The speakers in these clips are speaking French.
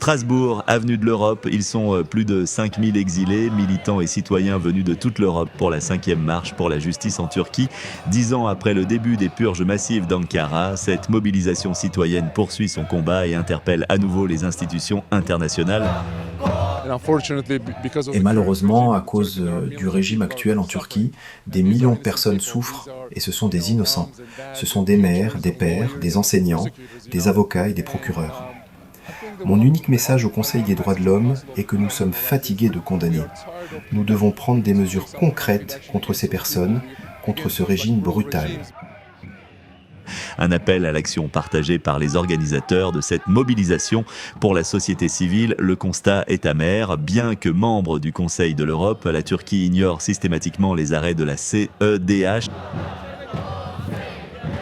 Strasbourg, avenue de l'Europe, ils sont plus de 5000 exilés, militants et citoyens venus de toute l'Europe pour la 5e marche pour la justice en Turquie. 10 ans après le début des purges massives d'Ankara, cette mobilisation citoyenne poursuit son combat et interpelle à nouveau les institutions internationales. Et malheureusement, à cause du régime actuel en Turquie, des millions de personnes souffrent et ce sont des innocents. Ce sont des mères, des pères, des enseignants, des avocats et des procureurs. Mon unique message au Conseil des droits de l'homme est que nous sommes fatigués de condamner. Nous devons prendre des mesures concrètes contre ces personnes, contre ce régime brutal. Un appel à l'action partagé par les organisateurs de cette mobilisation. Pour la société civile, le constat est amer. Bien que membre du Conseil de l'Europe, la Turquie ignore systématiquement les arrêts de la CEDH.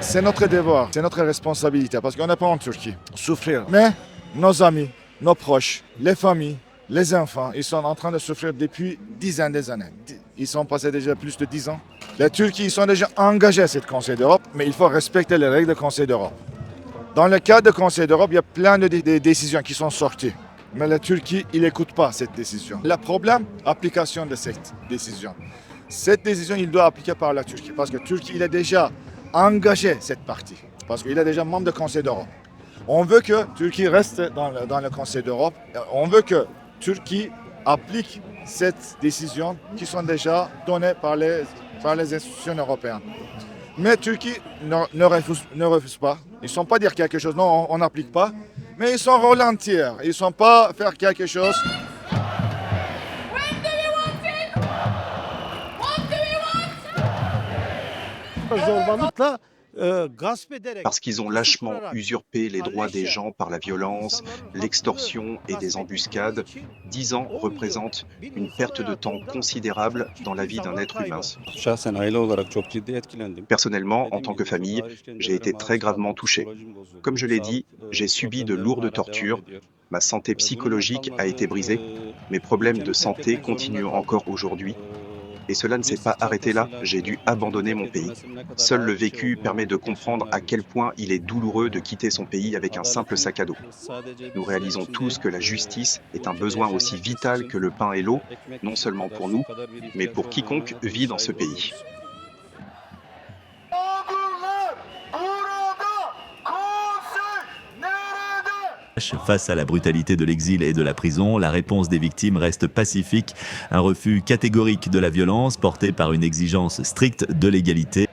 C'est notre devoir, c'est notre responsabilité, parce qu'on n'est pas en Turquie. Souffrir. Mais nos amis, nos proches, les familles, les enfants, ils sont en train de souffrir depuis dizaines d'années. Ils sont passés déjà plus de 10 ans. Les Turcs, ils sont déjà engagés à ce Conseil d'Europe, mais il faut respecter les règles du Conseil d'Europe. Dans le cadre du Conseil d'Europe, il y a plein de décisions qui sont sorties. Mais la Turquie, il n'écoute pas cette décision. Le problème, l'application de cette décision. Cette décision, il doit appliquer par la Turquie, parce que la Turquie, il a déjà engagé cette partie, parce qu'il est déjà membre du Conseil d'Europe. On veut que la Turquie reste dans le Conseil d'Europe. On veut que la Turquie applique cette décision qui sont déjà données par les institutions européennes. Mais la Turquie ne refuse pas. Ils ne sont pas dire quelque chose, non, on n'applique pas. Mais ils sont ralentir. Ils ne sont pas faire quelque chose. Parce qu'ils ont lâchement usurpé les droits des gens par la violence, l'extorsion et des embuscades, 10 ans représentent une perte de temps considérable dans la vie d'un être humain. Personnellement, en tant que famille, j'ai été très gravement touché. Comme je l'ai dit, j'ai subi de lourdes tortures, ma santé psychologique a été brisée, mes problèmes de santé continuent encore aujourd'hui. Et cela ne s'est pas arrêté là, j'ai dû abandonner mon pays. Seul le vécu permet de comprendre à quel point il est douloureux de quitter son pays avec un simple sac à dos. Nous réalisons tous que la justice est un besoin aussi vital que le pain et l'eau, non seulement pour nous, mais pour quiconque vit dans ce pays. Face à la brutalité de l'exil et de la prison, la réponse des victimes reste pacifique. Un refus catégorique de la violence porté par une exigence stricte de l'égalité.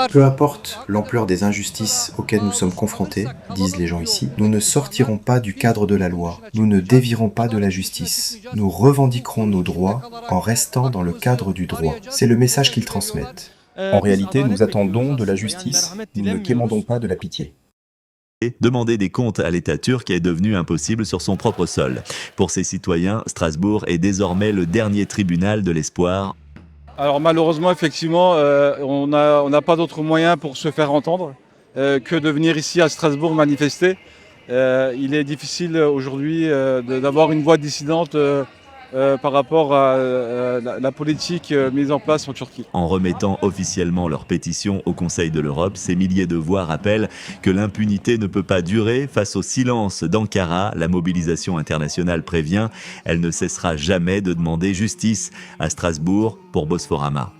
Peu importe l'ampleur des injustices auxquelles nous sommes confrontés, disent les gens ici, nous ne sortirons pas du cadre de la loi, nous ne dévierons pas de la justice, nous revendiquerons nos droits en restant dans le cadre du droit. C'est le message qu'ils transmettent. En réalité, nous attendons de la justice, nous ne quémandons pas de la pitié. Demander des comptes à l'État turc est devenu impossible sur son propre sol. Pour ses citoyens, Strasbourg est désormais le dernier tribunal de l'espoir. Alors malheureusement, effectivement, on n'a pas d'autre moyen pour se faire entendre que de venir ici à Strasbourg manifester. Il est difficile aujourd'hui d'avoir une voix dissidente par rapport à la politique mise en place en Turquie. En remettant officiellement leur pétition au Conseil de l'Europe, ces milliers de voix rappellent que l'impunité ne peut pas durer. Face au silence d'Ankara, la mobilisation internationale prévient, elle ne cessera jamais de demander justice. À Strasbourg, pour Bosporama.